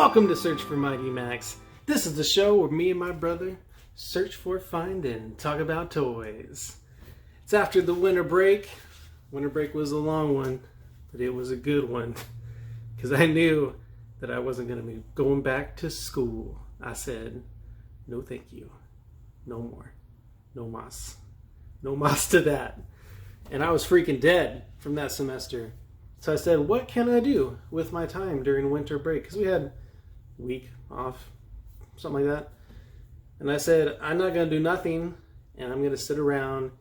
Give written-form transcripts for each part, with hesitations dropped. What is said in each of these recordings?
Welcome to Search for Mighty Max. This is the show where me and my brother search for, find, and talk about toys. It's after the winter break. Winter break was a long one, but it was a good one. Because I knew that I wasn't going to be going back to school. I said, no thank you. No more. No mas. No mas to that. And I was freaking dead from that semester. So I said, what can I do with my time during winter break? Because we had a week off, something like that. And I said, I'm not going to do nothing, and I'm going to sit around,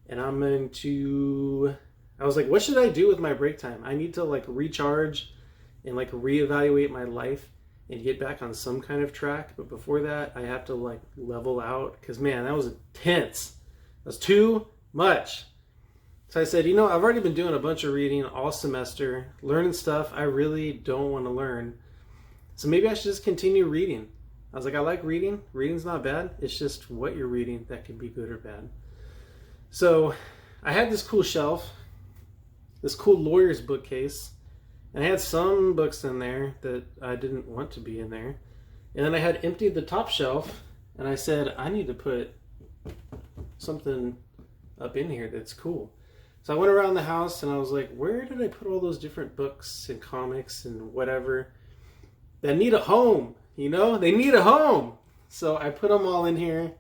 and I'm going to... I was like, what should I do with my break time? I need to like recharge and like reevaluate my life and get back on some kind of track. But before that, I have to like level out. Because man, that was intense. That was too much. So I said, I've already been doing a bunch of reading all semester, learning stuff I really don't want to learn. So maybe I should just continue reading. I was like, I like reading. Reading's not bad. It's just what you're reading that can be good or bad. So I had this cool shelf, this cool lawyer's bookcase, and I had some books in there that I didn't want to be in there. And then I had emptied the top shelf, and I said, I need to put something up in here that's cool. So I went around the house and I was like, where did I put all those different books and comics and whatever that need a home? They need a home. So I put them all in here.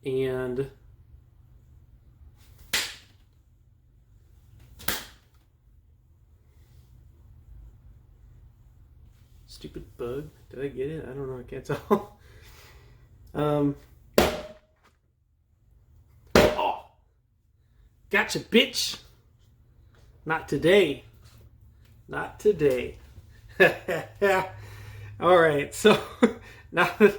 And stupid bug. Did I get it? I don't know. I can't tell. Gotcha, bitch. Not today. Not today. Alright, so now that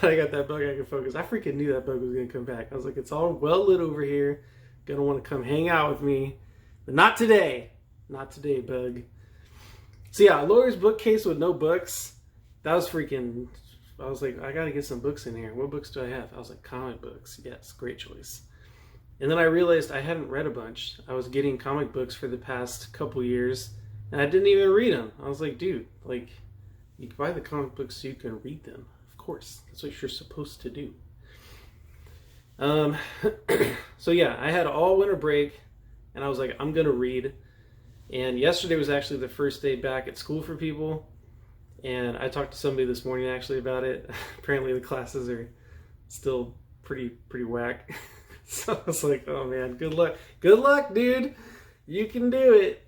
I got that bug, I can focus. I freaking knew that bug was going to come back. I was like, it's all well lit over here. Going to want to come hang out with me. But not today. Not today, bug. So yeah, a lawyer's bookcase with no books. That was freaking... I was like, I got to get some books in here. What books do I have? I was like, comic books. Yes, great choice. And then I realized I hadn't read a bunch. I was getting comic books for the past couple years, and I didn't even read them. I was like, dude, like, you can buy the comic books so you can read them. Of course, that's what you're supposed to do. So yeah, I had all winter break, and I was like, I'm gonna read. And yesterday was actually the first day back at school for people, and I talked to somebody this morning actually about it. Apparently the classes are still pretty whack. So I was like, oh man, good luck, dude. You can do it.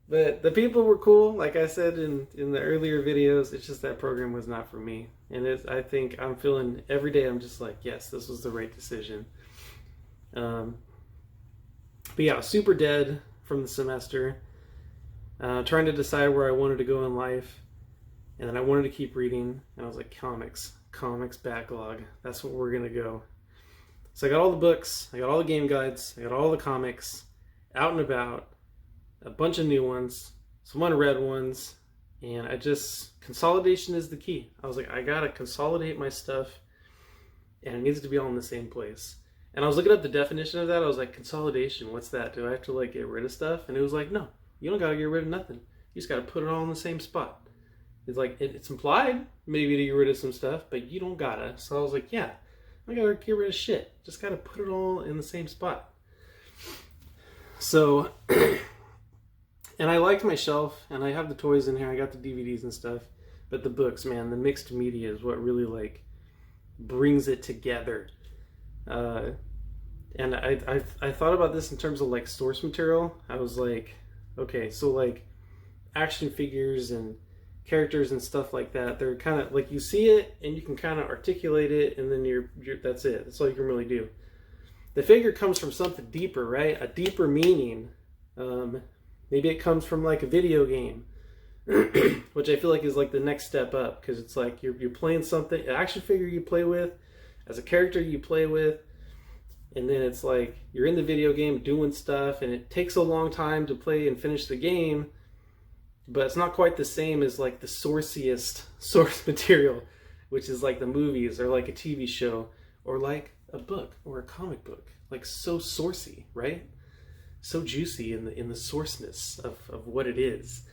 But the people were cool. Like I said in the earlier videos, it's just that program was not for me. And I think I'm feeling every day, I'm just like, yes, this was the right decision. But yeah, super dead from the semester. Trying to decide where I wanted to go in life. And then I wanted to keep reading. And I was like, comics backlog. That's what we're going to go. So I got all the books, I got all the game guides, I got all the comics out and about, a bunch of new ones, some unread ones, and consolidation is the key. I was like, I gotta consolidate my stuff, and it needs to be all in the same place. And I was looking up the definition of that. I was like, consolidation, what's that? Do I have to like get rid of stuff? And it was like, no, you don't gotta get rid of nothing. You just gotta put it all in the same spot. It's like, it's implied maybe to get rid of some stuff, but you don't gotta. So I was like, yeah. I gotta get rid of shit. Just gotta put it all in the same spot. So, and I liked my shelf, and I have the toys in here. I got the DVDs and stuff. But the books, man, the mixed media is what really like brings it together. And I thought about this in terms of like source material. I was like, okay, so like action figures and characters and stuff like that, they're kind of like, you see it and you can kind of articulate it, and then you're that's it. That's all you can really do. The figure comes from something deeper, right? A deeper meaning. Maybe it comes from like a video game, which I feel like is like the next step up, because it's like you're playing something, an action figure you play with, as a character you play with, and then it's like you're in the video game doing stuff, and it takes a long time to play and finish the game. But it's not quite the same as like the sourciest source material, which is like the movies or like a TV show or like a book or a comic book. Like so sourcey, right? So juicy in the sourceness of what it is.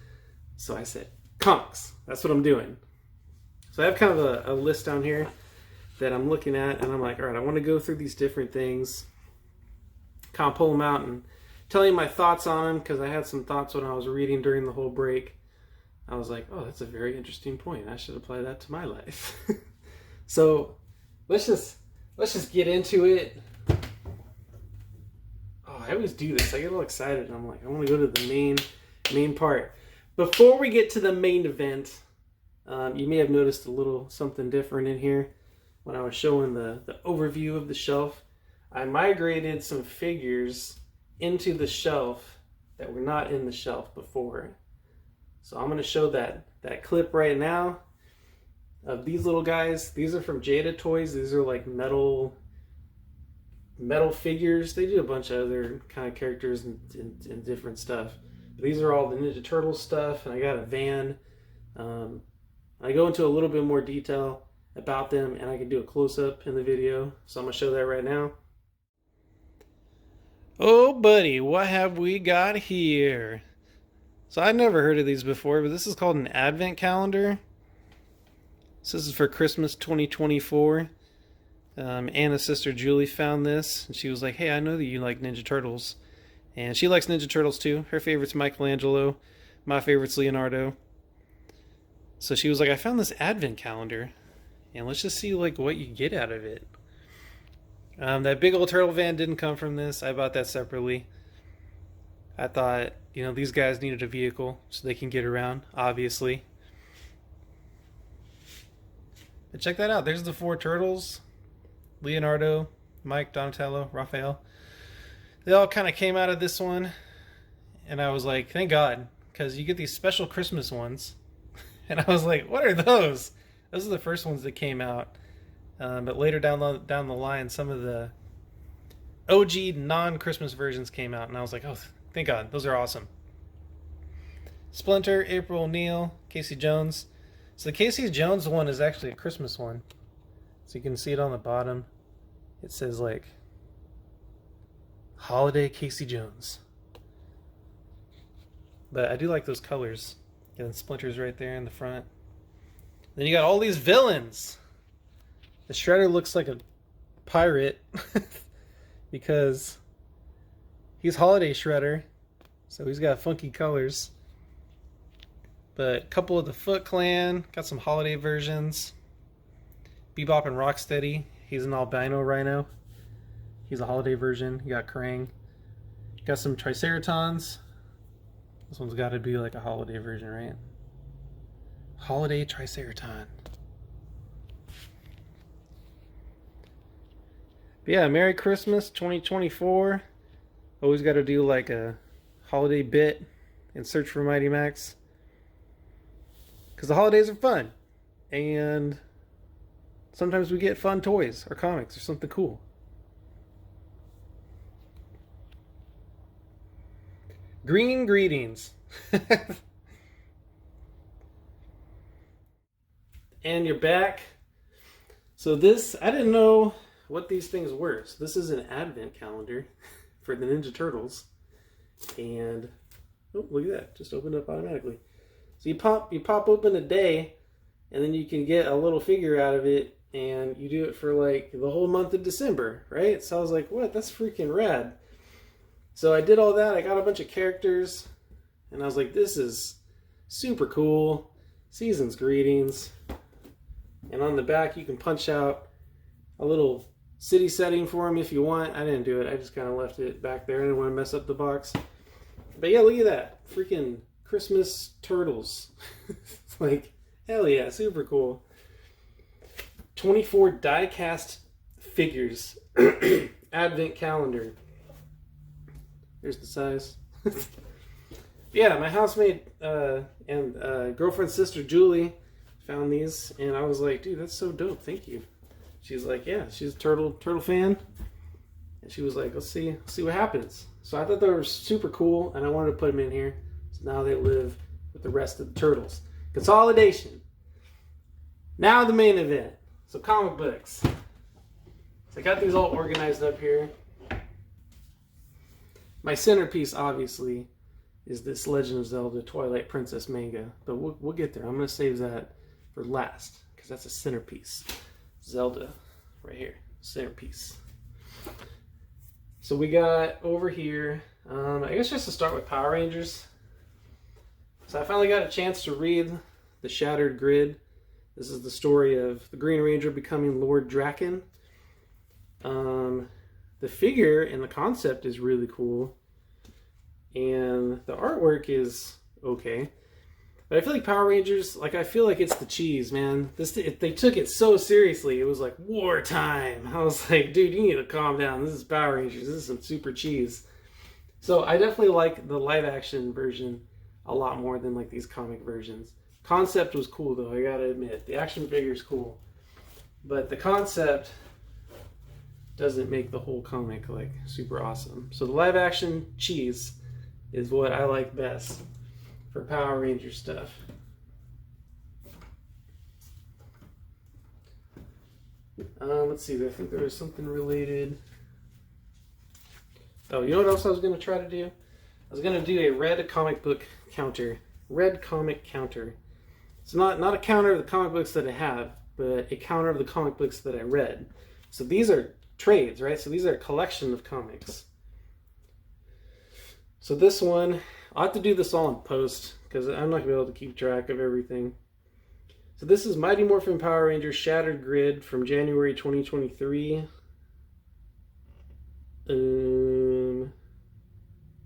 So I said, comics. That's what I'm doing. So I have kind of a list down here that I'm looking at, and I'm like, all right, I want to go through these different things, kind of pull them out and tell you my thoughts on them, because I had some thoughts when I was reading during the whole break. I was like, oh, that's a very interesting point. I should apply that to my life. So let's just get into it. Oh, I always do this. I get all excited, and I'm like, I want to go to the main part. Before we get to the main event, you may have noticed a little something different in here. When I was showing the overview of the shelf, I migrated some figures into the shelf that were not in the shelf before. So I'm going to show that clip right now of these little guys. These are from Jada Toys. These are like metal figures. They do a bunch of other kind of characters and different stuff. But these are all the Ninja Turtles stuff, and I got a van. I go into a little bit more detail about them, and I can do a close-up in the video, so I'm going to show that right now. Oh buddy, what have we got here? So I've never heard of these before, but this is called an advent calendar. So this is for Christmas 2024. Anna's sister Julie found this, and she was like, hey, I know that you like Ninja Turtles. And she likes Ninja Turtles too. Her favorite's Michelangelo. My favorite's Leonardo. So she was like, I found this advent calendar, and let's just see like what you get out of it. That big old turtle van didn't come from this. I bought that separately. I thought, you know, these guys needed a vehicle so they can get around, obviously. But check that out. There's the 4 turtles. Leonardo, Mike, Donatello, Raphael. They all kind of came out of this one. And I was like, thank God. Because you get these special Christmas ones. And I was like, what are those? Those are the first ones that came out. But later down the line, some of the OG non-Christmas versions came out. And I was like, oh, thank God. Those are awesome. Splinter, April O'Neil, Casey Jones. So the Casey Jones one is actually a Christmas one. So you can see it on the bottom. It says like, Holiday Casey Jones. But I do like those colors. And Splinter's right there in the front. Then you got all these villains. The Shredder looks like a pirate because he's Holiday Shredder, so he's got funky colors. But a couple of the Foot Clan got some holiday versions. Bebop and Rocksteady, he's an albino rhino. He's a holiday version. You got Krang. Got some Triceratons. This one's got to be like a holiday version, right? Holiday Triceraton. But yeah, Merry Christmas 2024. Always got to do like a holiday bit and search for Mighty Max. Because the holidays are fun. And sometimes we get fun toys or comics or something cool. Green greetings. And you're back. So this, I didn't know what these things were. So this is an advent calendar for the Ninja Turtles. And, oh, look at that. Just opened up automatically. So you pop open a day, and then you can get a little figure out of it, and you do it for like the whole month of December, right? So I was like, what? That's freaking rad. So I did all that. I got a bunch of characters, and I was like, this is super cool. Season's greetings. And on the back, you can punch out a little city setting for them if you want. I didn't do it. I just kind of left it back there. I didn't want to mess up the box. But yeah, look at that. Freaking Christmas turtles. Like, hell yeah, super cool. 24 die-cast figures. Advent calendar. Here's the size. Yeah, my housemate and girlfriend's sister Julie found these, and I was like, dude, that's so dope, thank you. She's like, yeah, she's a turtle fan, and she was like, let's see what happens. So I thought they were super cool, and I wanted to put them in here. So now they live with the rest of the turtles. Consolidation. Now the main event. So comic books. So I got these all organized up here. My centerpiece, obviously, is this Legend of Zelda Twilight Princess manga. But we'll get there. I'm going to save that for last because that's a centerpiece. Zelda right here, centerpiece. So we got over here, I guess just to start with Power Rangers. So I finally got a chance to read The Shattered Grid. This is the story of the Green Ranger becoming Lord Draken. The figure and the concept is really cool. And the artwork is okay. But I feel like Power Rangers, like I feel like it's the cheese, man. They took it so seriously. It was like wartime. I was like, dude, you need to calm down. This is Power Rangers. This is some super cheese. So I definitely like the live action version a lot more than like these comic versions. Concept was cool though, I gotta admit. The action figure is cool. But the concept doesn't make the whole comic like super awesome. So the live action cheese is what I like best for Power Ranger stuff. Let's see, I think there was something related. Oh, you know what else I was going to try to do? I was going to do a red comic book counter. Red comic counter. It's not a counter of the comic books that I have, but a counter of the comic books that I read. So these are trades, right? So these are a collection of comics. So this one, I'll have to do this all in post because I'm not going to be able to keep track of everything. So this is Mighty Morphin Power Rangers Shattered Grid from January 2023.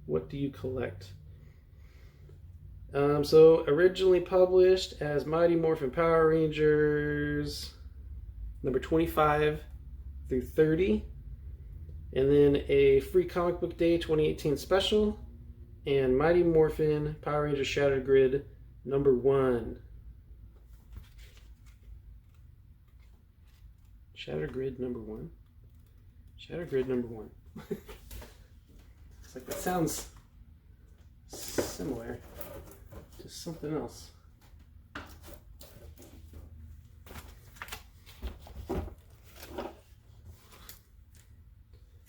What do you collect? So originally published as Mighty Morphin Power Rangers number 25 through 30. And then a Free Comic Book Day 2018 special. And Mighty Morphin Power Rangers Shattered Grid number 1. Shattered Grid number 1. Shattered Grid number 1. It's like that sounds similar to something else.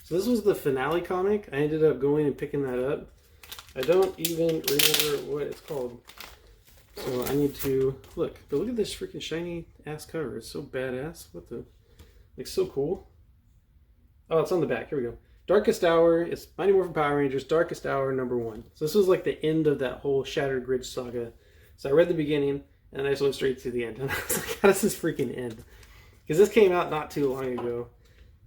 So this was the finale comic. I ended up going and picking that up. I don't even remember what it's called. So I need to look. But look at this freaking shiny ass cover. It's so badass. What the? Like so cool. Oh, it's on the back. Here we go. Darkest Hour. It's Mighty Morphin Power Rangers Darkest Hour number 1. So this was like the end of that whole Shattered Grid saga. So I read the beginning and then I just went straight to the end. And I was like, how does this freaking end? Because this came out not too long ago.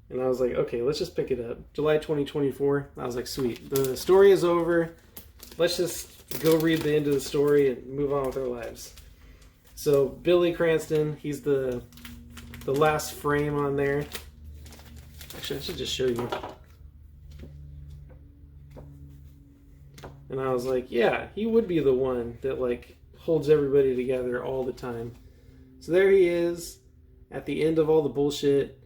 And I was like, okay, let's just pick it up. July 2024. I was like, sweet. The story is over. Let's just go read the end of the story and move on with our lives. So Billy Cranston, he's the last frame on there. Actually, I should just show you. And I was like, yeah, he would be the one that like holds everybody together all the time. So there he is at the end of all the bullshit,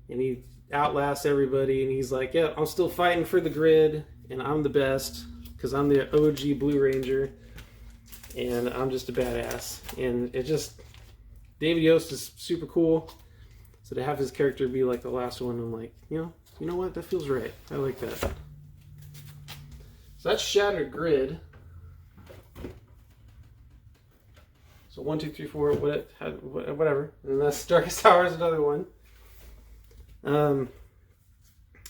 and he outlasts everybody, and he's like, yeah, I'm still fighting for the grid, and I'm the best because I'm the OG Blue Ranger, and I'm just a badass. And it just, David Yost is super cool. So to have his character be like the last one, I'm like, you know what? That feels right. I like that. So that's Shattered Grid. So 1, 2, 3, 4, whatever. And that's Darkest Hour is another one.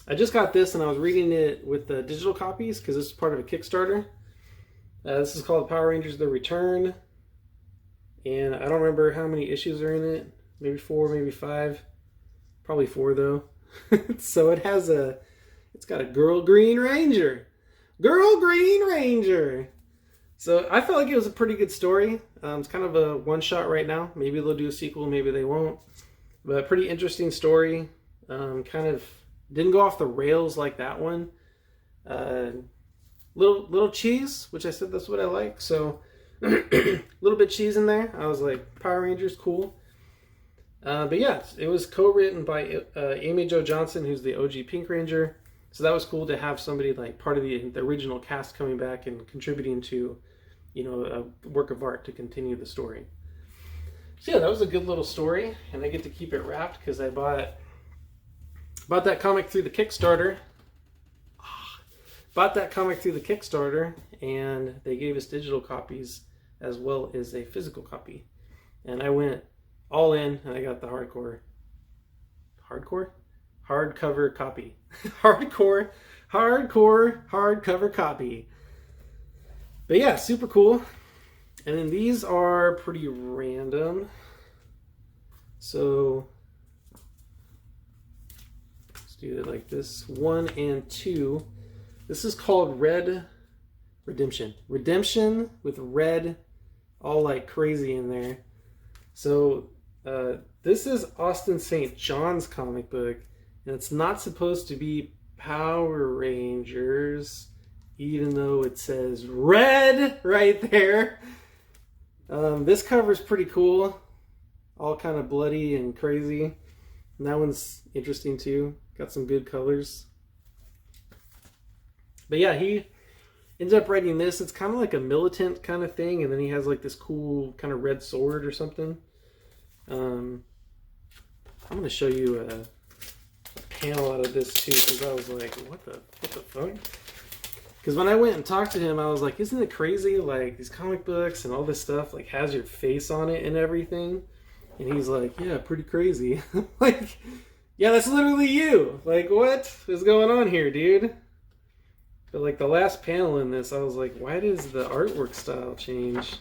I just got this and I was reading it with the digital copies because this is part of a Kickstarter. This is called Power Rangers The Return. And I don't remember how many issues are in it. Maybe 4, maybe 5. Probably 4 though. So it's got a Girl Green Ranger. Girl Green Ranger! So I felt like it was a pretty good story. It's kind of a one-shot right now. Maybe they'll do a sequel, maybe they won't. But pretty interesting story. Kind of didn't go off the rails like that one. Little cheese, which I said that's what I like. So a little bit cheese in there. I was like, Power Rangers, cool. But yeah, it was co-written by Amy Jo Johnson, who's the OG Pink Ranger. So that was cool to have somebody like part of the original cast coming back and contributing to, a work of art to continue the story. So yeah, that was a good little story, and I get to keep it wrapped because I bought that comic through the Kickstarter. bought that comic through the Kickstarter, and they gave us digital copies as well as a physical copy. And I went all in, and I got the hardcover copy. hardcover copy. But yeah, super cool. And then these are pretty random. So let's do it like this. 1 and 2. This is called Red Redemption. Redemption with red all like crazy in there. So this is Austin St. John's comic book, and it's not supposed to be Power Rangers, even though it says red right there. This cover is pretty cool, all kind of bloody and crazy. And that one's interesting too. Got some good colors. But yeah, he ends up writing this. It's kind of like a militant kind of thing, and then he has like this cool kind of red sword or something. I'm going to show you a panel out of this too, because I was like, what the fuck? Because when I went and talked to him, I was like, isn't it crazy? Like, these comic books and all this stuff like has your face on it and everything. And he's like, yeah, pretty crazy. Like, yeah, that's literally you. Like, what is going on here, dude? But like the last panel in this, I was like, why does the artwork style change?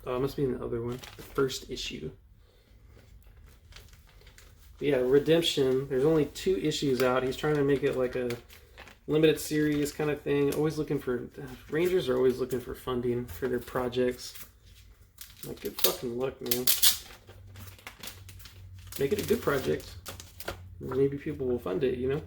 Oh, it must be in the other one, the first issue. But yeah, Redemption. There's only 2 issues out. He's trying to make it like a limited series kind of thing. Always looking for, Rangers are always looking for funding for their projects. Like, good fucking luck, man. Make it a good project. Maybe people will fund it, you know?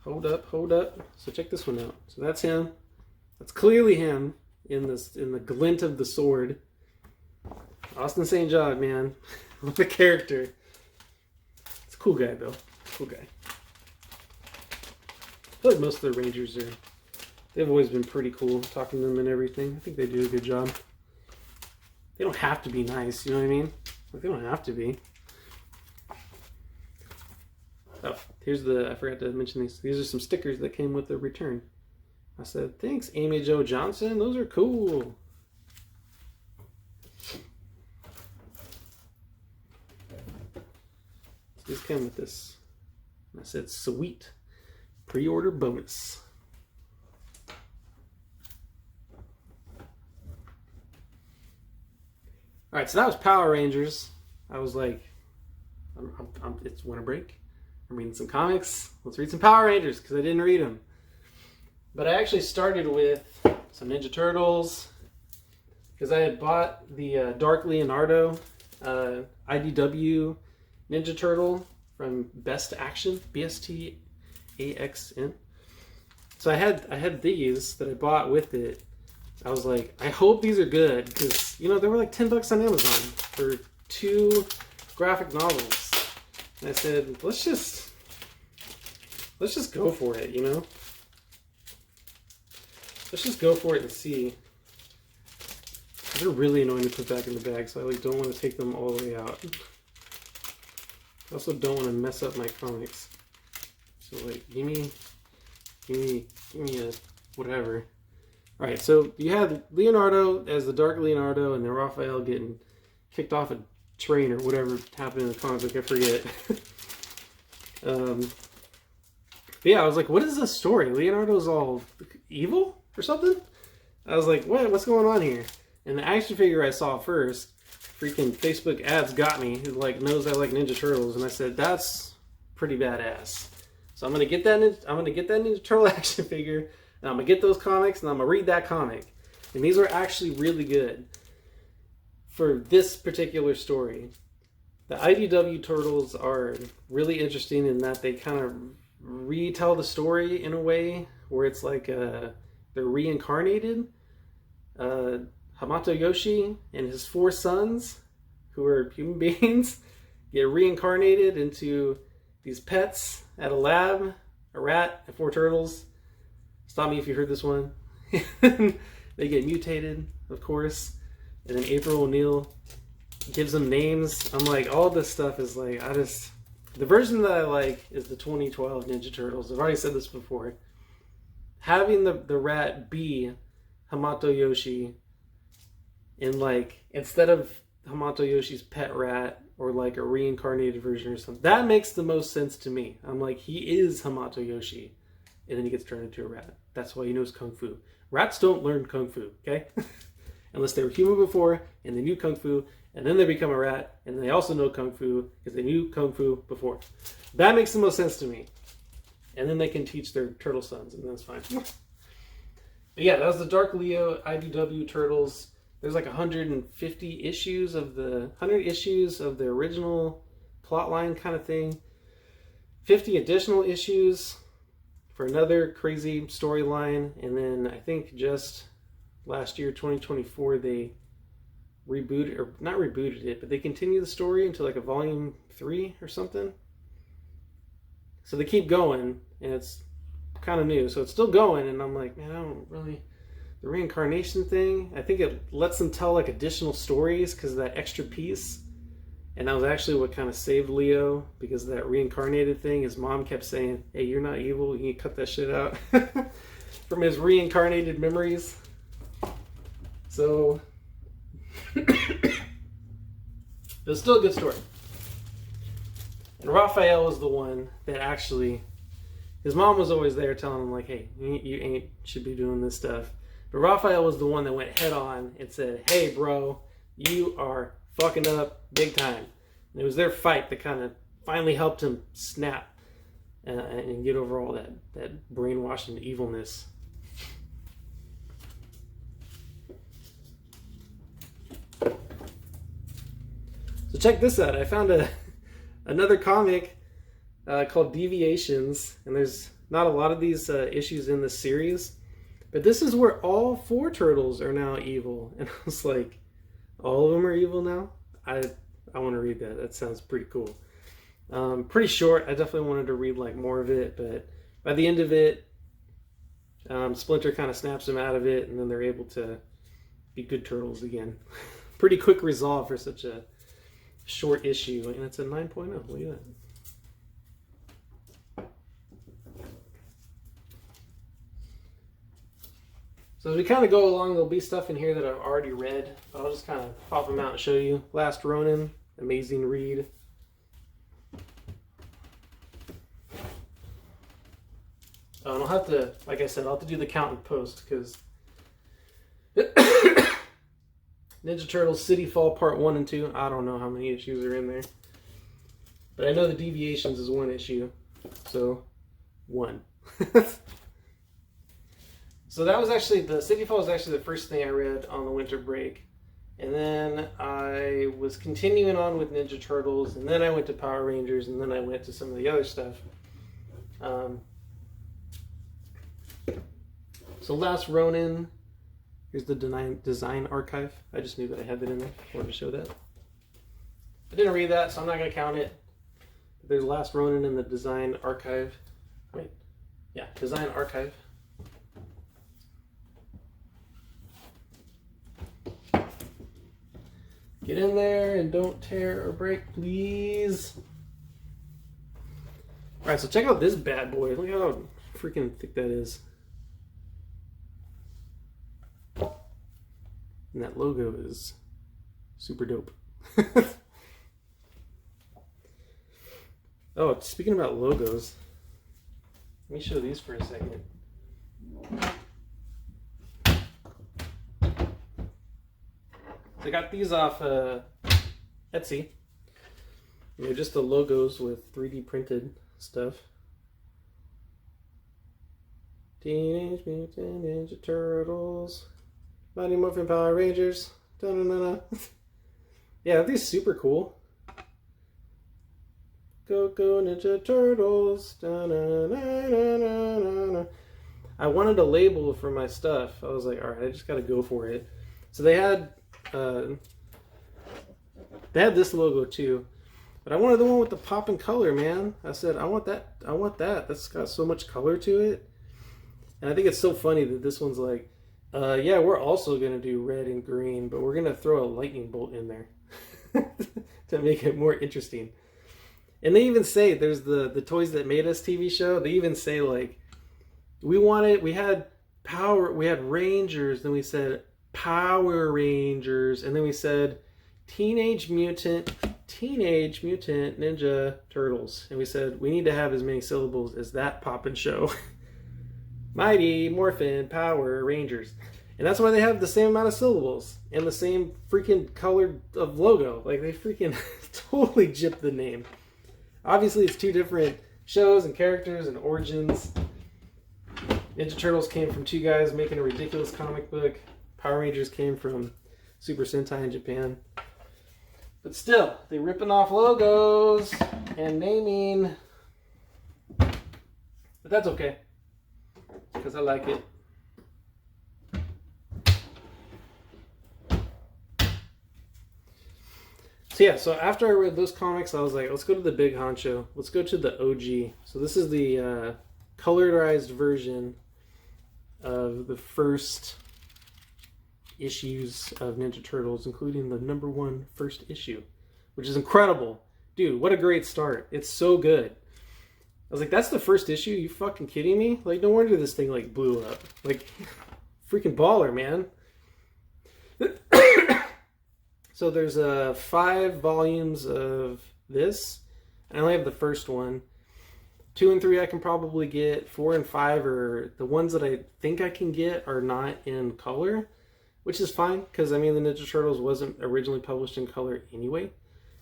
Hold up. So check this one out. So that's him. That's clearly him in the glint of the sword. Austin St. John, man. What a character. It's a cool guy, though. Cool guy. I feel like most of the Rangers they've always been pretty cool, talking to them and everything. I think they do a good job. They don't have to be nice, you know what I mean? Like, they don't have to be. Oh, here's I forgot to mention these. These are some stickers that came with the return. I said, thanks, Amy Jo Johnson. Those are cool. These came with this. I said, sweet. Pre-order bonus. Alright, so that was Power Rangers. I was like, it's winter break. I'm reading some comics. Let's read some Power Rangers, because I didn't read them. But I actually started with some Ninja Turtles, because I had bought the Dark Leonardo IDW Ninja Turtle from Best Action, BSTAXN. So I had these that I bought with it. I was like, I hope these are good, because, you know, they were like $10 on Amazon for 2 graphic novels. And I said, let's just go for it, you know? Let's just go for it and see. They're really annoying to put back in the bag, so I like don't want to take them all the way out. I also don't want to mess up my comics. So like, give me a whatever. Alright, so you had Leonardo as the Dark Leonardo, and then Raphael getting kicked off a train or whatever happened in the comic book, I forget. But yeah, I was like, what is this story? Leonardo's all evil or something? I was like, what's going on here? And the action figure I saw first, freaking Facebook ads got me. It like knows I like Ninja Turtles, and I said, that's pretty badass. So I'm gonna get that Ninja Turtle action figure, and I'm gonna get those comics, and I'm gonna read that comic. And these are actually really good for this particular story. The IDW Turtles are really interesting in that they kind of retell the story in a way where it's like they're reincarnated. Hamato Yoshi and his 4 sons, who are human beings, get reincarnated into these pets at a lab, a rat and 4 turtles. Stop me if you heard this one. And They get mutated, of course. And then April O'Neil gives them names. I'm like, all this stuff is like, the version that I like is the 2012 Ninja Turtles. I've already said this before. Having the rat be Hamato Yoshi, and like, instead of Hamato Yoshi's pet rat, or like a reincarnated version or something, that makes the most sense to me. I'm like, he is Hamato Yoshi, and then he gets turned into a rat. That's why he knows Kung Fu. Rats don't learn Kung Fu, okay? Unless they were human before, and they knew Kung Fu, and then they become a rat, and they also know Kung Fu, because they knew Kung Fu before. That makes the most sense to me. And then they can teach their turtle sons, and that's fine. But yeah, that was the Dark Leo IDW Turtles. There's like 150 issues of the 100 issues of the original plotline kind of thing. 50 additional issues for another crazy storyline, and then I think just last year, 2024, they rebooted, or not rebooted it, but they continue the story into like a volume 3 or something. So they keep going, and it's kind of new, so it's still going, and I'm like, man, I don't really... The reincarnation thing, I think it lets them tell like additional stories because of that extra piece. And that was actually what kind of saved Leo, because of that reincarnated thing. His mom kept saying, hey, you're not evil, you need to cut that shit out. From his reincarnated memories. So, it's still a good story. And Raphael was the one that actually, his mom was always there telling him like, hey, you should be doing this stuff. But Raphael was the one that went head on and said, hey, bro, you are fucking up big time. And it was their fight that kind of finally helped him snap and get over all that brainwashing evilness. So check this out. I found another comic called Deviations, and there's not a lot of these issues in this series. But this is where all 4 turtles are now evil. And I was like, all of them are evil now? I want to read that. That sounds pretty cool. Pretty short. I definitely wanted to read like more of it. But by the end of it, Splinter kind of snaps them out of it. And then they're able to be good turtles again. Pretty quick resolve for such a short issue. And it's a 9.0. Look at that. So as we kind of go along, there'll be stuff in here that I've already read, but I'll just kind of pop them out and show you. Last Ronin, amazing read. Oh, and I'll have to, like I said, I'll have to do the count and post, because Ninja Turtles City Fall Part 1 and 2, I don't know how many issues are in there. But I know the Deviations is 1 issue, so 1. So that was actually, the City Fall was actually the first thing I read on the winter break. And then I was continuing on with Ninja Turtles, and then I went to Power Rangers, and then I went to some of the other stuff. So Last Ronin, here's the design archive. I just knew that I had that in there. I wanted to show that. I didn't read that, so I'm not going to count it. There's Last Ronin in the design archive. Wait, yeah, design archive. Get in there and don't tear or break, please. Alright, so check out this bad boy. Look how freaking thick that is. And that logo is super dope. Oh, speaking about logos, let me show these for a second. I got these off Etsy. They're just the logos with 3D printed stuff. Teenage Mutant Ninja Turtles, Mighty Morphin Power Rangers. Da-na-na-na. Yeah, these super cool. Go Ninja Turtles. Da-na-na-na-na-na. I wanted a label for my stuff. I was like, all right, I just got to go for it. So they had this logo too, but I wanted the one with the pop and color, man. I said, I want that. That's got so much color to it. And I think it's so funny that this one's like, Yeah, we're also going to do red and green, but we're going to throw a lightning bolt in there to make it more interesting. And they even say, there's the Toys That Made Us TV show, they even say, like, we had Rangers, then we said Power Rangers, and then we said Teenage Mutant Ninja Turtles. And we said, we need to have as many syllables as that poppin' show. Mighty Morphin Power Rangers. And that's why they have the same amount of syllables and the same freaking color of logo. Like, they freaking totally gypped the name. Obviously, it's two different shows and characters and origins. Ninja Turtles came from two guys making a ridiculous comic book. Power Rangers came from Super Sentai in Japan. But still, they ripping off logos and naming. But that's okay, because I like it. So yeah, so after I read those comics, I was like, let's go to the big honcho. Let's go to the OG. So this is the colorized version of the first issues of Ninja Turtles, including the #1 first issue, which is incredible. Dude, what a great start. It's so good. I was like, that's the first issue? You fucking kidding me? Like, no wonder this thing, like, blew up. Like, freaking baller, man. So there's 5 volumes of this. I only have the first one. 2 and 3 I can probably get. 4 and 5 are the ones that I think I can get are not in color, which is fine, because I mean the Ninja Turtles wasn't originally published in color anyway. It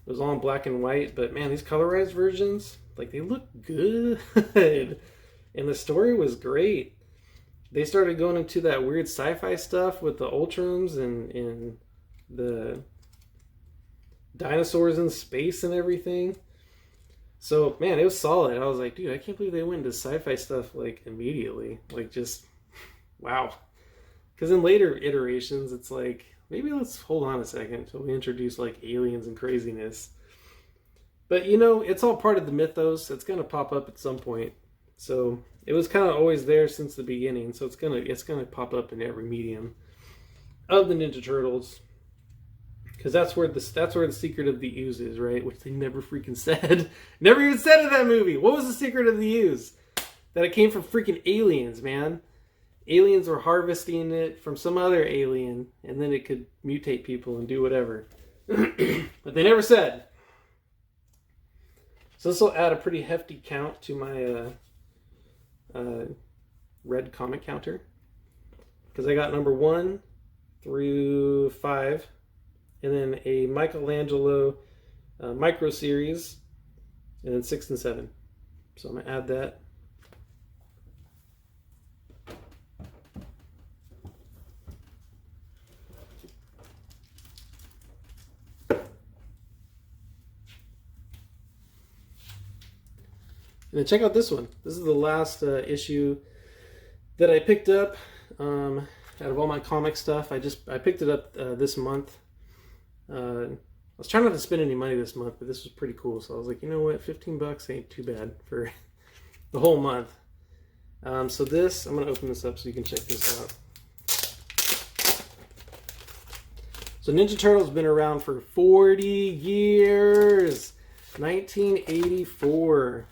was all in black and white, but man, these colorized versions, like, they look good. And the story was great. They started going into that weird sci-fi stuff with the Ultrons and the dinosaurs in space and everything. So, man, it was solid. I was like, dude, I can't believe they went into sci-fi stuff, like, immediately. Like, just, wow. Because in later iterations, it's like, maybe let's hold on a second until we introduce, like, aliens and craziness. But, you know, it's all part of the mythos. It's going to pop up at some point. So, it was kind of always there since the beginning. So, it's gonna pop up in every medium of the Ninja Turtles. Because that's where the secret of the ooze is, right? Which they never freaking said. Never even said in that movie. What was the secret of the ooze? That it came from freaking aliens, man. Aliens were harvesting it from some other alien, and then it could mutate people and do whatever. But they never said. So this will add a pretty hefty count to my red comic counter. Because I got #1 through 5. And then a Michelangelo micro series, and then 6 and 7. So I'm going to add that. And then check out this one. This is the last issue that I picked up out of all my comic stuff. I picked it up this month. I was trying not to spend any money this month, but this was pretty cool. So I was like, you know what, $15 ain't too bad for the whole month. So this, I'm going to open this up so you can check this out. So Ninja Turtles been around for 40 years. 1984.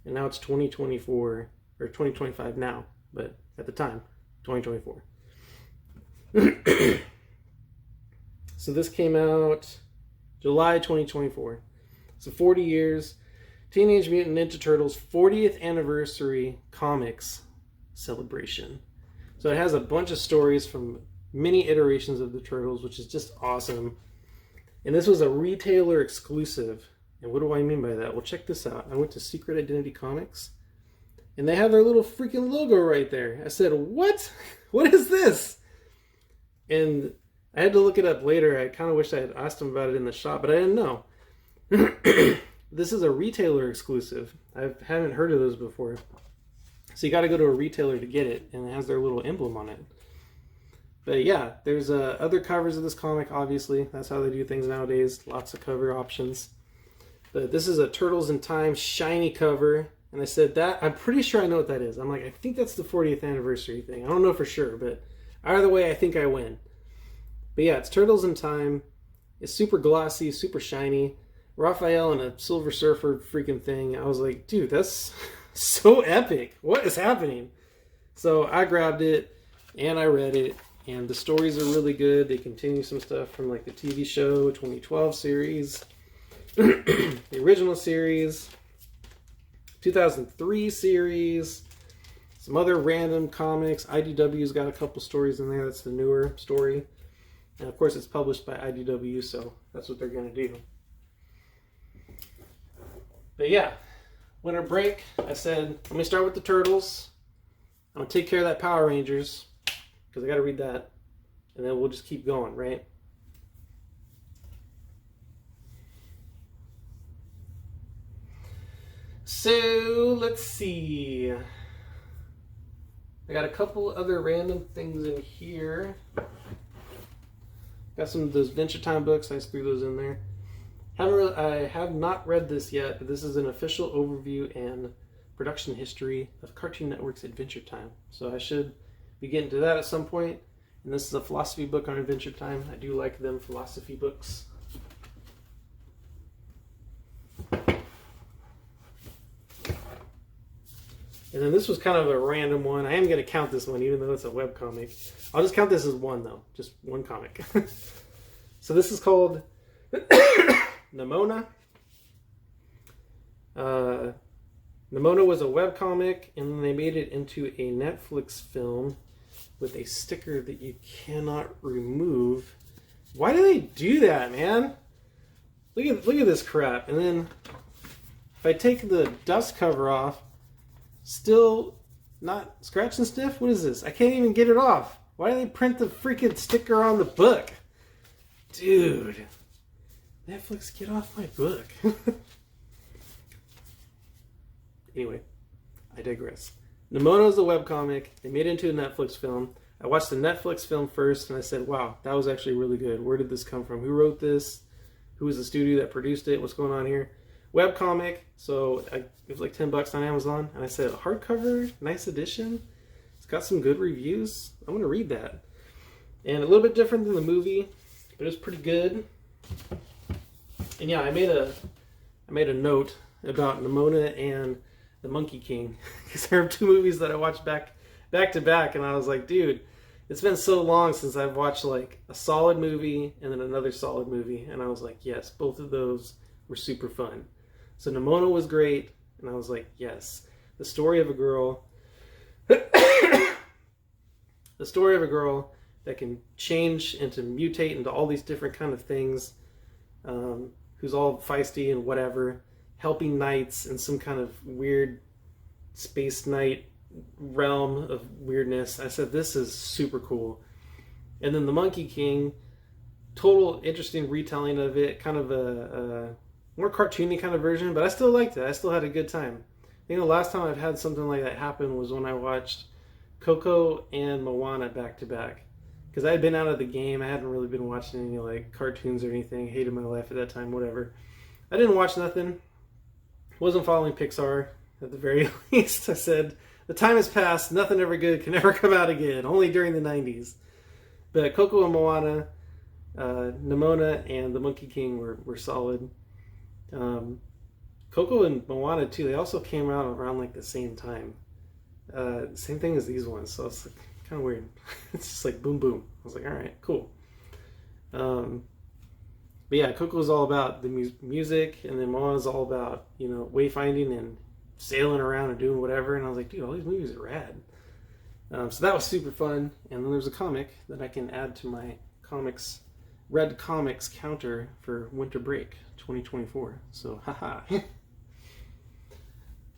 And now it's 2024. Or 2025 now. But at the time, 2024. So this came out July 2024. So 40 years. Teenage Mutant Ninja Turtles 40th Anniversary Comics Celebration. So it has a bunch of stories from many iterations of the Turtles, which is just awesome. And this was a retailer exclusive. And what do I mean by that? Well, check this out. I went to Secret Identity Comics, and they have their little freaking logo right there. I said, what? What is this? And I had to look it up later. I kind of wish I had asked them about it in the shop, but I didn't know. This is a retailer exclusive. I haven't heard of those before. So you got to go to a retailer to get it, and it has their little emblem on it. But yeah, there's other covers of this comic, obviously. That's how they do things nowadays. Lots of cover options. But this is a Turtles in Time shiny cover. And I said, that, I'm pretty sure I know what that is. I'm like, I think that's the 40th anniversary thing. I don't know for sure, but either way, I think I win. But yeah, it's Turtles in Time. It's super glossy, super shiny. Raphael and a Silver Surfer freaking thing. I was like, dude, that's so epic. What is happening? So I grabbed it and I read it. And the stories are really good. They continue some stuff from like the TV show 2012 series, the original series, 2003 series, some other random comics. IDW's got a couple stories in there. That's the newer story. And of course it's published by IDW, so that's what they're going to do. But yeah, winter break, I said, let me start with the Turtles. I'm going to take care of that Power Rangers, because I got to read that. And then we'll just keep going, right? So, let's see. I got a couple other random things in here. Got some of those Adventure Time books. I just threw those in there. I have not read this yet, but this is an official overview and production history of Cartoon Network's Adventure Time. So I should be getting to that at some point. And this is a philosophy book on Adventure Time. I do like them philosophy books. And then this was kind of a random one. I am going to count this one, even though it's a webcomic. I'll just count this as one, though. Just one comic. So this is called Nimona. Nimona was a webcomic, and then they made it into a Netflix film with a sticker that you cannot remove. Why do they do that, man? Look at this crap. And then if I take the dust cover off, still not scratch and sniff? What is this? I can't even get it off. Why do they print the freaking sticker on the book? Dude. Netflix, get off my book. Anyway, I digress. Nimona is a webcomic. They made it into a Netflix film. I watched the Netflix film first and I said, wow, that was actually really good. Where did this come from? Who wrote this? Who was the studio that produced it? What's going on here? Webcomic, so it was like $10 on Amazon, and I said, hardcover, nice edition. It's got some good reviews. I'm gonna read that. And a little bit different than the movie, but it's pretty good. And yeah, I made a note about Nimona and the Monkey King, because there are two movies that I watched back to back, and I was like, dude, it's been so long since I've watched like a solid movie and then another solid movie, and I was like, yes, both of those were super fun. So Nimona was great, and I was like, yes. The story of a girl that can change and to mutate into all these different kind of things, who's all feisty and whatever, helping knights in some kind of weird space knight realm of weirdness. I said, this is super cool. And then the Monkey King, total interesting retelling of it, kind of a more cartoony kind of version, but I still liked it. I still had a good time. I think the last time I've had something like that happen was when I watched Coco and Moana back to back. Because I had been out of the game. I hadn't really been watching any like cartoons or anything. Hated my life at that time, whatever. I didn't watch nothing. Wasn't following Pixar at the very least. I said, the time has passed. Nothing ever good can ever come out again. Only during the 90s. But Coco and Moana, Nimona, and the Monkey King were solid. Coco and Moana too, they also came out around like the same time. Same thing as these ones, so it's like, kind of weird. It's just like boom boom. I was like, alright, cool. But yeah, Coco is all about the music, and then Moana's all about, you know, wayfinding and sailing around and doing whatever, and I was like, dude, all these movies are rad. So that was super fun, and then there's a comic that I can add to my Red Comics counter for winter break 2024. So, haha.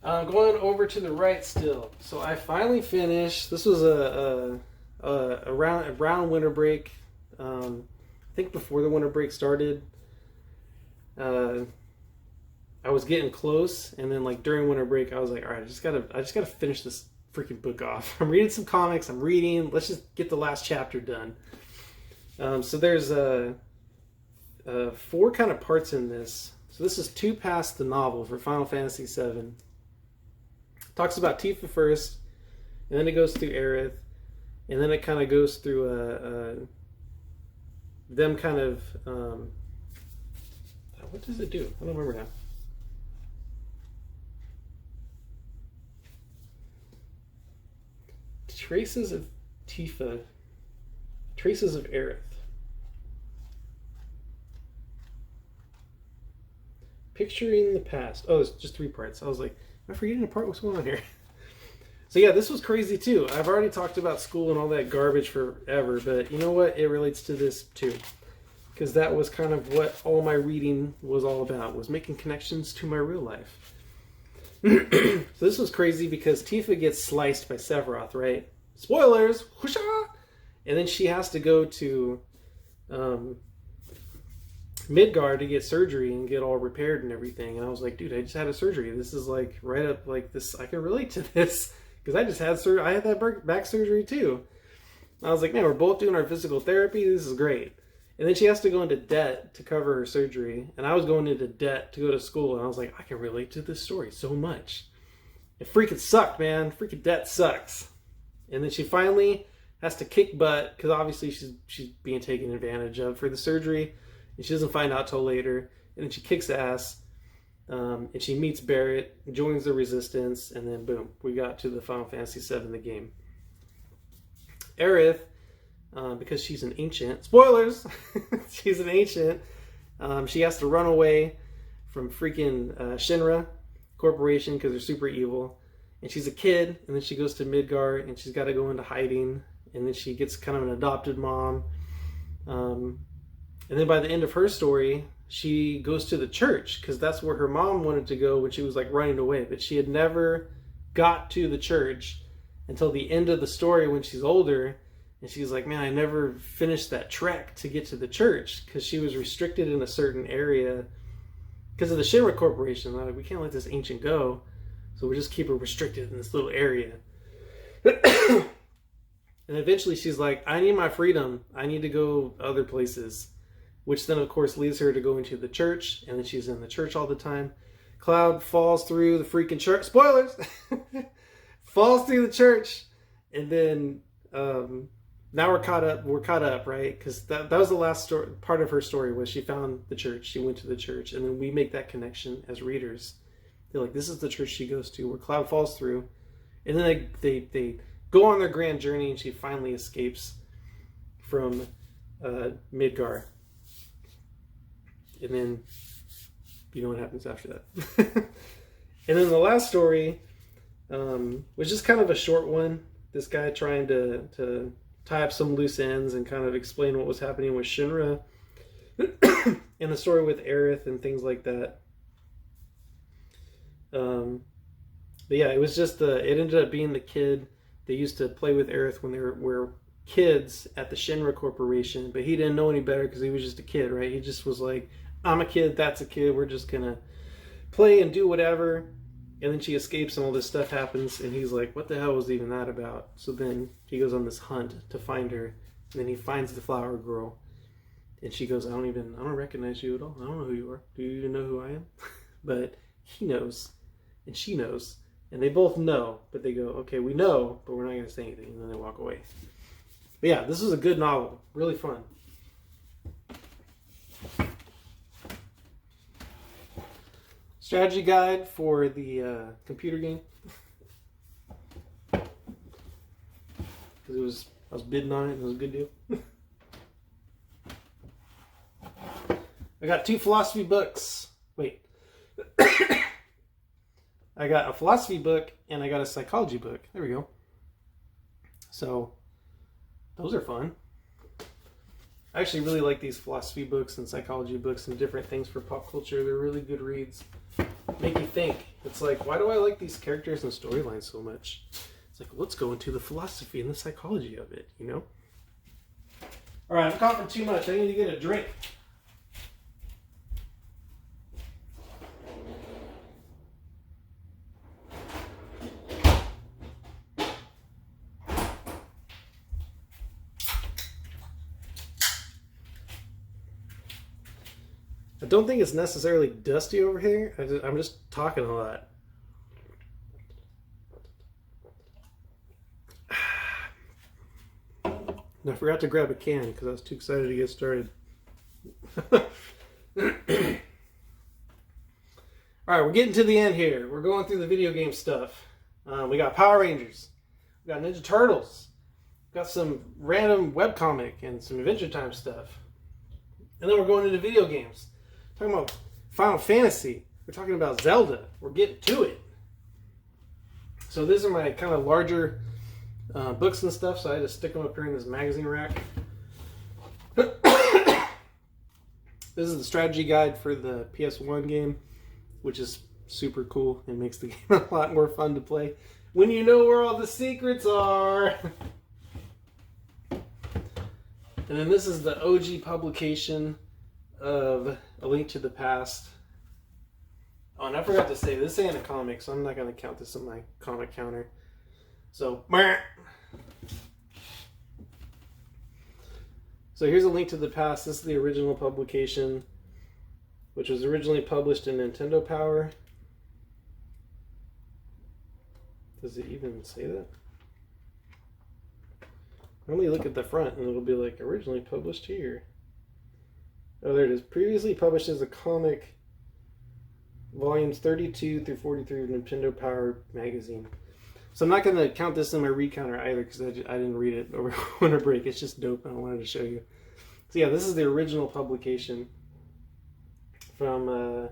Going over to the right still. So I finally finished. This was a around winter break. I think before the winter break started. I was getting close, and then like during winter break, I was like, all right, I just gotta finish this freaking book off. I'm reading some comics. I'm reading. Let's just get the last chapter done. So there's 4 kind of parts in this. So this is 2 past the novel for Final Fantasy VII. Talks about Tifa first, and then it goes through Aerith, and then it kind of goes through them kind of. What does it do? I don't remember now. Traces of Tifa. Traces of Aerith. Picturing the past. Oh, it's just 3 parts. I was like, am I forgetting a part? What's going on here? So yeah, this was crazy too. I've already talked about school and all that garbage forever, but you know what? It relates to this too. Because that was kind of what all my reading was all about, was making connections to my real life. So this was crazy because Tifa gets sliced by Sephiroth, right? Spoilers! Whoosha! And then she has to go to Midgard to get surgery and get all repaired and everything. And I was like, dude, I just had a surgery. This is like right up like this. I can relate to this because I just had surgery. I had that back surgery too. I was like, man, we're both doing our physical therapy. This is great. And then she has to go into debt to cover her surgery. And I was going into debt to go to school. And I was like, I can relate to this story so much. It freaking sucked, man. Freaking debt sucks. And then she finally has to kick butt because obviously she's being taken advantage of for the surgery. And she doesn't find out till later. And then she kicks ass. And she meets Barrett, joins the resistance. And then boom, we got to the Final Fantasy VII, the game. Aerith, because she's an ancient, spoilers, she's an ancient, she has to run away from freaking Shinra Corporation because they're super evil, and she's a kid, and then she goes to Midgard, and she's got to go into hiding, and then she gets kind of an adopted mom, and then by the end of her story, she goes to the church, because that's where her mom wanted to go when she was like running away, but she had never got to the church until the end of the story when she's older. And she's like, man, I never finished that trek to get to the church because she was restricted in a certain area because of the Shinra Corporation. Like, we can't let this ancient go, so we just keep her restricted in this little area. And eventually she's like, I need my freedom. I need to go other places. Which then, of course, leads her to go into the church. And then she's in the church all the time. Cloud falls through the freaking church. Spoilers! Falls through the church. And then... now we're caught up, right? Because that was the last part of her story, was she found the church, she went to the church, and then we make that connection as readers. They're like, this is the church she goes to, where Cloud falls through, and then they go on their grand journey, and she finally escapes from Midgar. And then, you know what happens after that. And then the last story, was just kind of a short one. This guy trying to tie up some loose ends and kind of explain what was happening with Shinra and the story with Aerith and things like that. But yeah, it was just it ended up being the kid. They used to play with Aerith when they were kids at the Shinra Corporation, but he didn't know any better because he was just a kid, right? He just was like, I'm a kid, that's a kid, we're just gonna play and do whatever. And then she escapes and all this stuff happens, and he's like, what the hell was even that about? So then he goes on this hunt to find her, and then he finds the flower girl, and she goes, I don't recognize you at all. I don't know who you are. Do you even know who I am? But he knows, and she knows, and they both know, but they go, okay, we know, but we're not going to say anything, and then they walk away. But yeah, this was a good novel. Really fun. Strategy guide for the computer game. Because I was bidding on it and it was a good deal. I got 2 philosophy books. Wait. I got a philosophy book and I got a psychology book. There we go. So, those are fun. I actually really like these philosophy books and psychology books and different things for pop culture. They're really good reads. Make you think. It's like, why do I like these characters and storylines so much? It's like, let's go into the philosophy and the psychology of it, you know? Alright, I'm coughing too much. I need to get a drink. I don't think it's necessarily dusty over here. I'm just talking a lot. And I forgot to grab a can because I was too excited to get started. Alright, we're getting to the end here. We're going through the video game stuff. We got Power Rangers. We got Ninja Turtles. We got some random webcomic and some Adventure Time stuff. And then we're going into video games. Talking about Final Fantasy. We're talking about Zelda. We're getting to it. So these are my kind of larger books and stuff, so I had to stick them up here in this magazine rack. This is the strategy guide for the PS1 game, which is super cool and makes the game a lot more fun to play when you know where all the secrets are. And then this is the OG publication of A Link to the Past. Oh, and I forgot to say, this ain't a comic, so I'm not going to count this on my comic counter. So here's A Link to the Past. This is the original publication, which was originally published in Nintendo Power. Does it even say that? Normally look at the front and it'll be like originally published here. Oh, there it is. Previously published as a comic, volumes 32 through 43 of Nintendo Power magazine. So I'm not going to count this in my read counter either because I didn't read it over winter break. It's just dope and I wanted to show you. So yeah, this is the original publication from,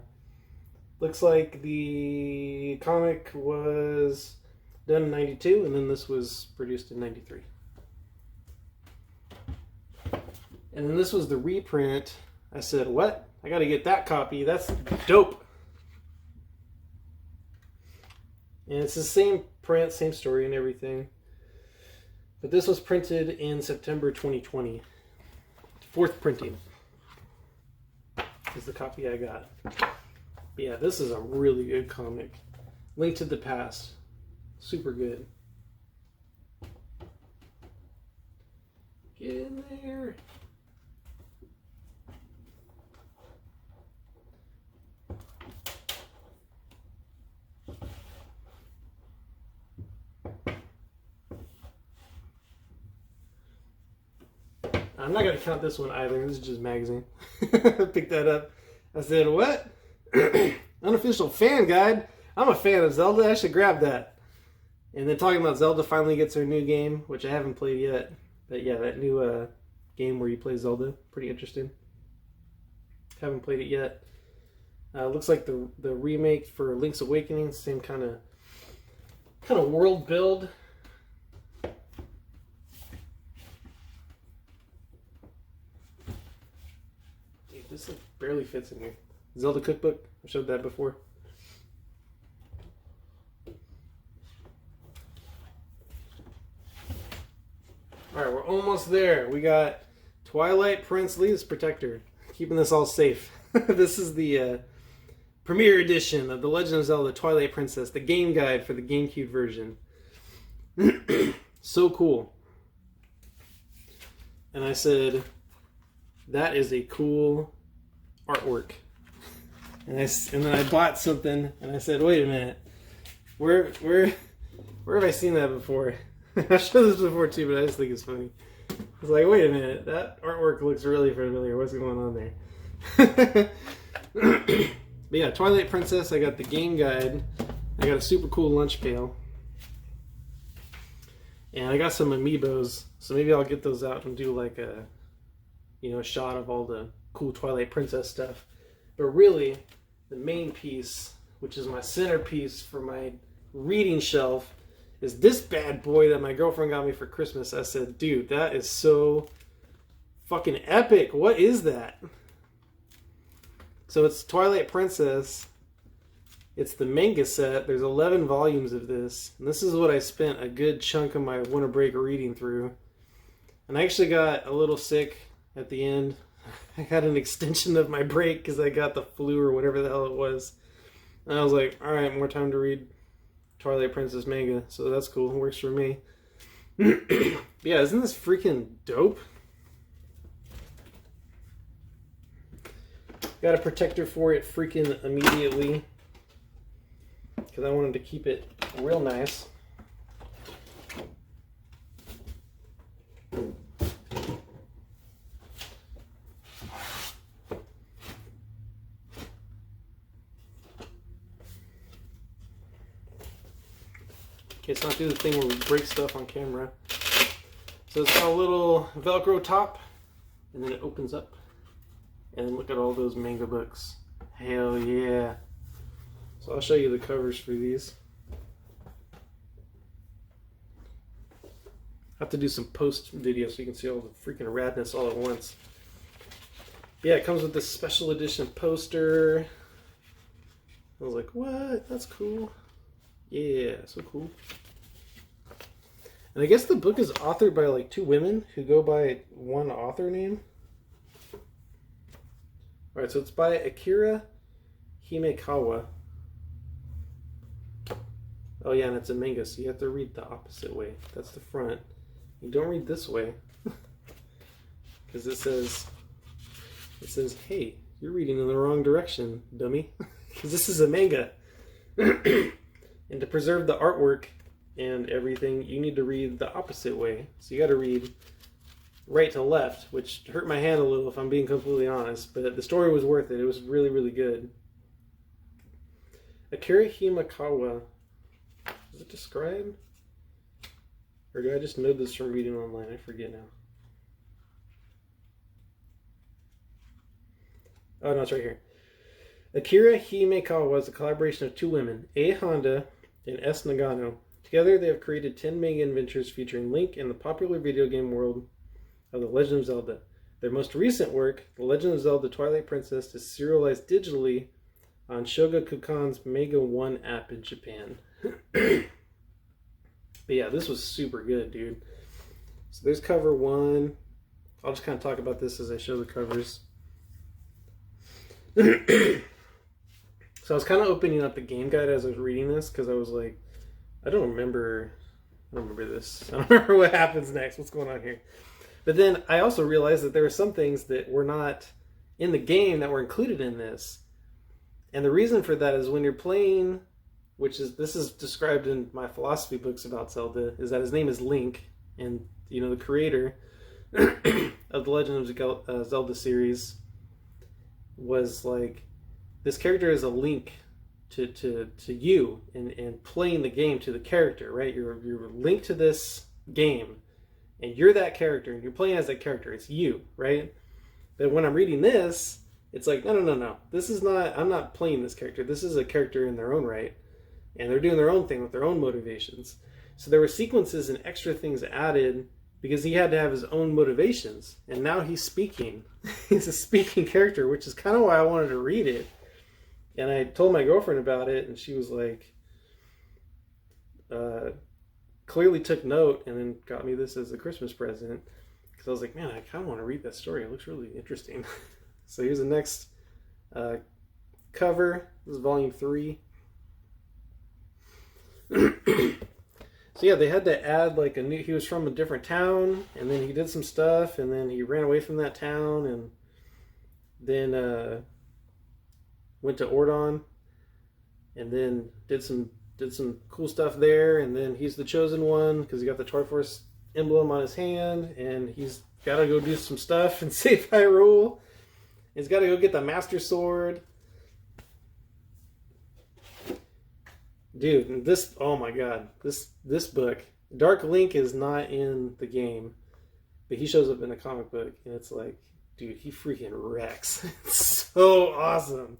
looks like the comic was done in 92 and then this was produced in 93. And then this was the reprint. I said, what? I got to get that copy. That's dope. And it's the same print, same story and everything. But this was printed in September 2020. Fourth printing is the copy I got. But yeah, this is a really good comic. Link to the Past. Super good. Get in there. I'm not going to count this one either. This is just magazine. I picked that up. I said, what? Unofficial fan guide? I'm a fan of Zelda. I should grab that. And then talking about Zelda finally gets her new game, which I haven't played yet. But yeah, that new game where you play Zelda. Pretty interesting. Haven't played it yet. Looks like the remake for Link's Awakening. Same kind of world build. This barely fits in here. Zelda cookbook. I showed that before. Alright, we're almost there. We got Twilight Prince Leaves Protector. Keeping this all safe. This is the premiere edition of The Legend of Zelda Twilight Princess. The game guide for the GameCube version. So cool. And I said, that is a cool artwork. And then I bought something and I said, wait a minute, where have I seen that before? I've shown this before too, but I just think it's funny. I was like, wait a minute, that artwork looks really familiar. What's going on there? But yeah, Twilight Princess, I got the game guide. I got a super cool lunch pail. And I got some amiibos, so maybe I'll get those out and do like a shot of all the cool Twilight Princess stuff. But really, the main piece, which is my centerpiece for my reading shelf, is this bad boy that my girlfriend got me for Christmas. I said, dude, that is so fucking epic. What is that? So it's Twilight Princess. It's the manga set. There's 11 volumes of this. And this is what I spent a good chunk of my winter break reading through. And I actually got a little sick at the end. I had an extension of my break because I got the flu or whatever the hell it was. And I was like, alright, more time to read Twilight Princess manga. So that's cool. It works for me. Yeah, isn't this freaking dope? Got a protector for it freaking immediately. Because I wanted to keep it real nice. It's not do the thing where we break stuff on camera. So it's got a little Velcro top, and then it opens up. And look at all those manga books. Hell yeah. So I'll show you the covers for these. I have to do some post video so you can see all the freaking radness all at once. Yeah, it comes with this special edition poster. I was like, what? That's cool. Yeah, so cool. And I guess the book is authored by like 2 women who go by one author name. Alright, so it's by Akira Himekawa. Oh yeah, and it's a manga, so you have to read the opposite way. That's the front. You don't read this way. Because it says, hey, you're reading in the wrong direction, dummy. Because this is a manga. And to preserve the artwork and everything, you need to read the opposite way. So you got to read right to left, which hurt my hand a little if I'm being completely honest, but the story was worth it. It was really, really good. Akira Himekawa. Is it described? Or do I just know this from reading online? I forget now. Oh no, it's right here. Akira Himekawa is a collaboration of 2 women, A. Honda and S. Nagano. Together they have created 10 manga adventures featuring Link in the popular video game world of The Legend of Zelda. Their most recent work, The Legend of Zelda Twilight Princess, is serialized digitally on Shogakukan's Mega 1 app in Japan. But yeah, this was super good, dude. So there's cover 1. I'll just kind of talk about this as I show the covers. So I was kind of opening up the game guide as I was reading this because I was like, I don't remember this. I don't remember what happens next. What's going on here? But then I also realized that there were some things that were not in the game that were included in this. And the reason for that is when you're playing, this is described in my philosophy books about Zelda, is that his name is Link, and you know the creator of the Legend of Zelda series was like, this character is a link to you and playing the game to the character, right? You're linked to this game, and you're that character, and you're playing as that character. It's you, right? But when I'm reading this, it's like, no. This is not, I'm not playing this character. This is a character in their own right. And they're doing their own thing with their own motivations. So there were sequences and extra things added because he had to have his own motivations. And now he's speaking. He's a speaking character, which is kind of why I wanted to read it. And I told my girlfriend about it, and she was like, clearly took note and then got me this as a Christmas present. Because I was like, man, I kind of want to read that story. It looks really interesting. So here's the next cover. This is volume 3. So yeah, they had to add like he was from a different town, and then he did some stuff, and then he ran away from that town, and then went to Ordon, and then did some cool stuff there, and then he's the chosen one because he got the Triforce emblem on his hand, and he's got to go do some stuff and save Hyrule. He's got to go get the Master Sword. Dude, this, oh my god, this book, Dark Link is not in the game, but he shows up in a comic book, and it's like, dude, he freaking wrecks. It's so awesome.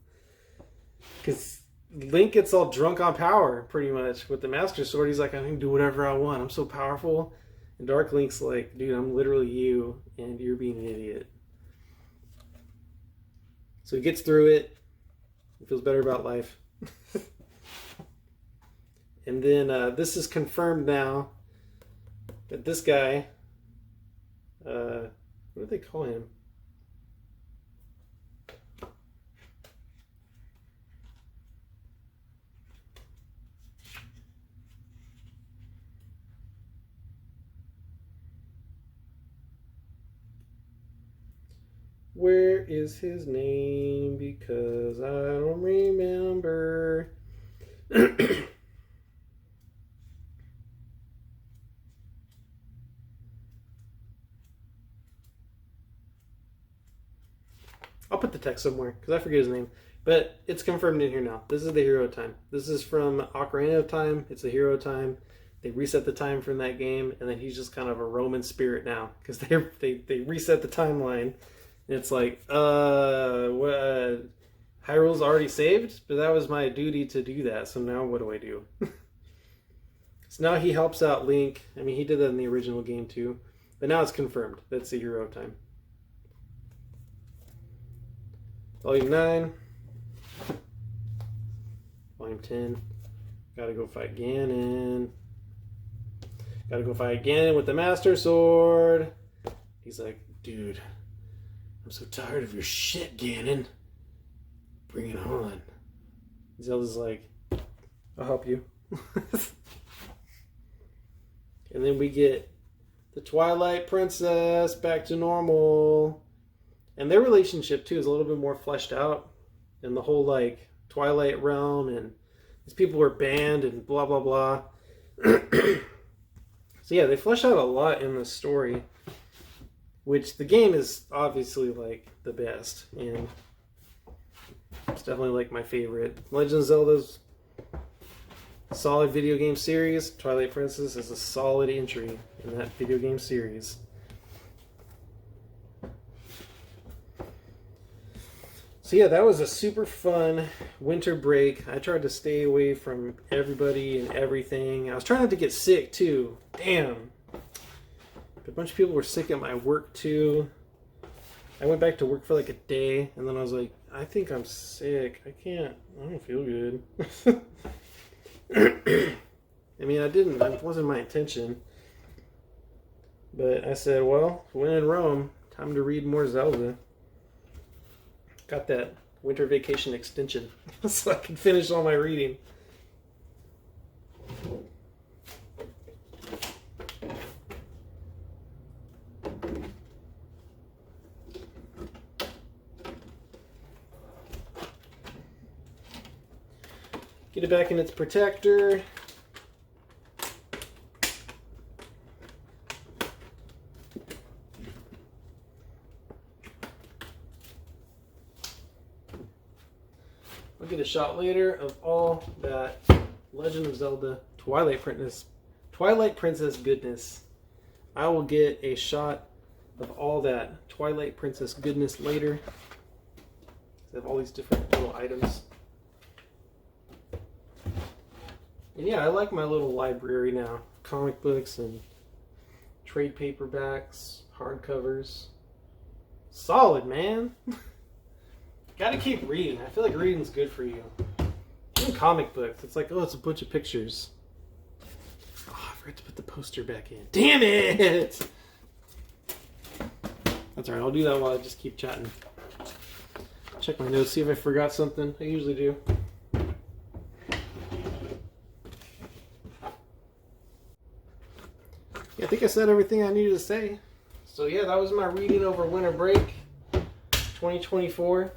Because Link gets all drunk on power, pretty much. With the Master Sword, he's like, I can do whatever I want. I'm so powerful. And Dark Link's like, dude, I'm literally you, and you're being an idiot. So he gets through it. He feels better about life. And then this is confirmed now that this guy, what do they call him? Where is his name? Because I don't remember. I'll put the text somewhere because I forget his name. But it's confirmed in here now. This is the hero time. This is from Ocarina of Time. It's the hero time. they reset the time from that game, and then he's just kind of a Roman spirit now because they reset the timeline. And it's like, Hyrule's already saved, but that was my duty to do that. So now what do I do? So now he helps out Link. I mean, he did that in the original game too, but now it's confirmed. That's the hero time. Volume 9. Volume 10. Gotta go fight Ganon. Gotta go fight Ganon with the Master Sword. He's like, dude, I'm so tired of your shit, Ganon. Bring it on. Zelda's like, I'll help you. And then we get the Twilight Princess back to normal. And their relationship, too, is a little bit more fleshed out. And the whole, like, Twilight realm, and these people were banned, and blah, blah, blah. So, yeah, they flesh out a lot in the story. Which the game is obviously, like, the best. And it's definitely, like, my favorite. Legend of Zelda's solid video game series. Twilight Princess is a solid entry in that video game series. So yeah, that was a super fun winter break. I tried to stay away from everybody and everything. I was trying not to get sick too. Damn. A bunch of people were sick at my work too. I went back to work for like a day, and then I was like, I think I'm sick. I don't feel good. I mean, it wasn't my intention. But I said, well, when in Rome, time to read more Zelda. Got that winter vacation extension so I can finish all my reading. Get it back in its protector. I'll get a shot later of all that Legend of Zelda Twilight Princess goodness. I will get a shot of all that Twilight Princess goodness later. They have all these different little items. And yeah, I like my little library now. Comic books and trade paperbacks, hardcovers. Solid, man. Gotta keep reading. I feel like reading's good for you. Even comic books. It's like, oh, it's a bunch of pictures. Oh, I forgot to put the poster back in. Damn it! That's alright, I'll do that while I just keep chatting. Check my notes, see if I forgot something. I usually do. Yeah, I think I said everything I needed to say. So yeah, that was my reading over winter break 2024.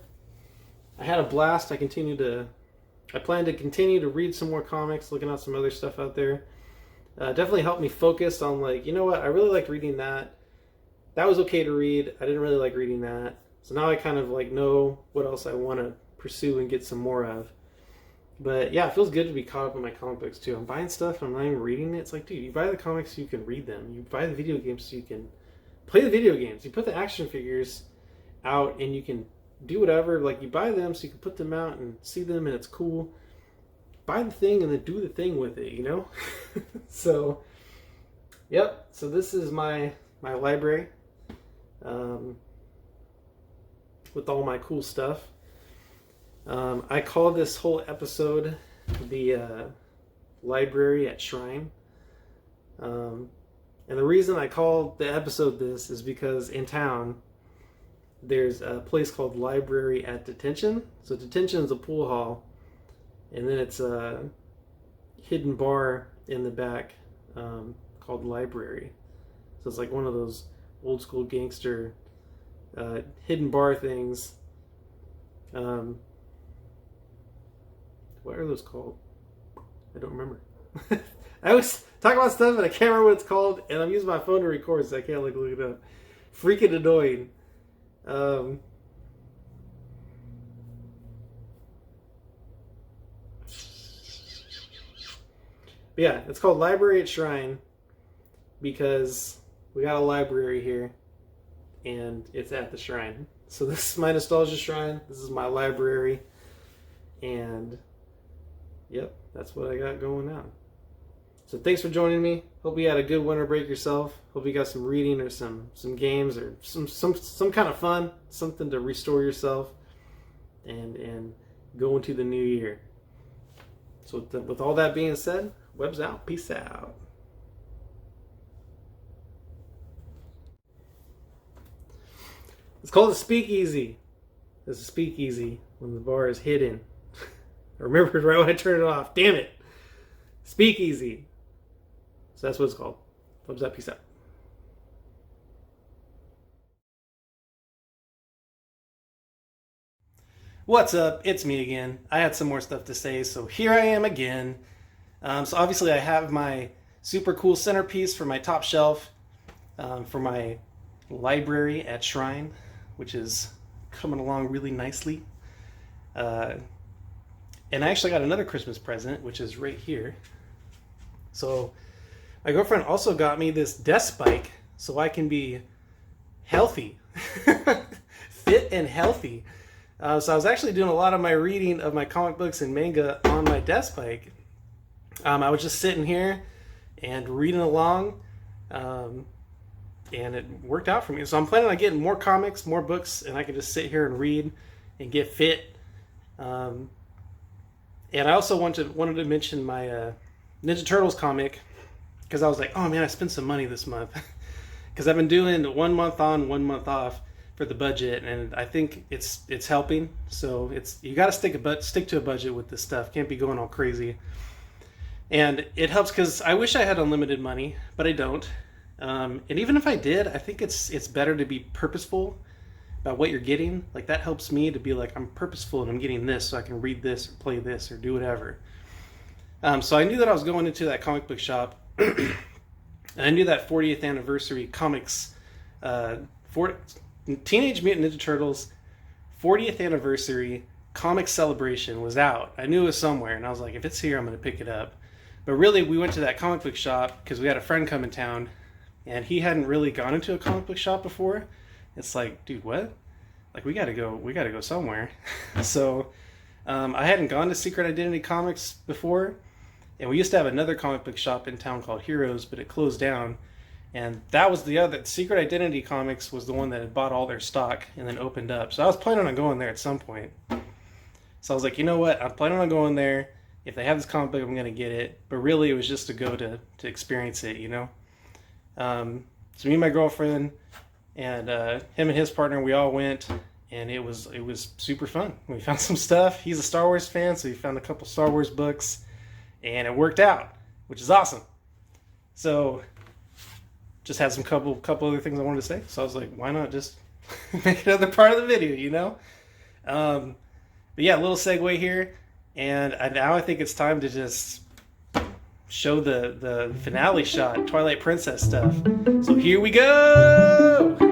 I had a blast. I plan to continue to read some more comics, looking at some other stuff out there. Definitely helped me focus on, like, you know what, I really liked reading that. That was okay to read. I didn't really like reading that. So now I kind of like know what else I want to pursue and get some more of. But yeah, it feels good to be caught up in my comic books too. I'm buying stuff and I'm not even reading it. It's like, dude, you buy the comics so you can read them. You buy the video games so you can play the video games. You put the action figures out and you can do whatever. Like, you buy them so you can put them out and see them and it's cool. Buy the thing and then do the thing with it, you know? So, yep. So this is my library with all my cool stuff. I call this whole episode the library at Shrine. And the reason I call the episode this is because in town there's a place called Library at Detention. So Detention is a pool hall, and then it's a hidden bar in the back called Library. So it's like one of those old school gangster hidden bar things. What are those called? I don't remember. I always talk about stuff and I can't remember what it's called, and I'm using my phone to record, so I can't like look it up. Freaking annoying. But But yeah, it's called Library at Shrine because we got a library here and it's at the shrine. So this is my nostalgia shrine. This is my library. And yep, that's what I got going on. So thanks for joining me. Hope you had a good winter break yourself. Hope you got some reading or some games or some kind of fun, something to restore yourself and go into the new year. So with all that being said, Web's out. Peace out. It's called a speakeasy. It's a speakeasy when the bar is hidden. I remembered right when I turned it off. Damn it. Speakeasy. So that's what it's called. Thumbs up. Peace out. What's up? It's me again. I had some more stuff to say, so here I am again. So obviously I have my super cool centerpiece for my top shelf for my library at Shrine, which is coming along really nicely. And I actually got another Christmas present, which is right here. So my girlfriend also got me this desk bike so I can be healthy, fit and healthy. So I was actually doing a lot of my reading of my comic books and manga on my desk bike. I was just sitting here and reading along, and it worked out for me. So I'm planning on getting more comics, more books, and I can just sit here and read and get fit. And I also wanted to mention my Ninja Turtles comic, because I was like, oh man, I spent some money this month. Because I've been doing 1 month on, 1 month off for the budget, and I think it's helping. So you got to stick to a budget with this stuff. Can't be going all crazy. And it helps because I wish I had unlimited money, but I don't. And even if I did, I think it's better to be purposeful about what you're getting. Like that helps me to be like, I'm purposeful and I'm getting this so I can read this or play this or do whatever. So I knew that I was going into that comic book shop. And I knew that 40th anniversary comics, Teenage Mutant Ninja Turtles 40th anniversary comic celebration was out. I knew it was somewhere, and I was like, if it's here, I'm going to pick it up. But really, we went to that comic book shop because we had a friend come in town, and he hadn't really gone into a comic book shop before. It's like, dude, what? Like, we gotta go somewhere. So I hadn't gone to Secret Identity Comics before, and we used to have another comic book shop in town called Heroes, but it closed down. And that was the other. Secret Identity Comics was the one that had bought all their stock and then opened up. So I was planning on going there at some point. So I was like, you know what? I'm planning on going there. If they have this comic book, I'm going to get it. But really, it was just to go to experience it, you know? So me and my girlfriend and him and his partner, we all went. And it was super fun. We found some stuff. He's a Star Wars fan, so he found a couple Star Wars books. And it worked out, which is awesome. So just had some couple other things I wanted to say. So I was like, why not just make another part of the video, you know? But yeah, a little segue here. And now I think it's time to just show the finale shot, Twilight Princess stuff. So here we go!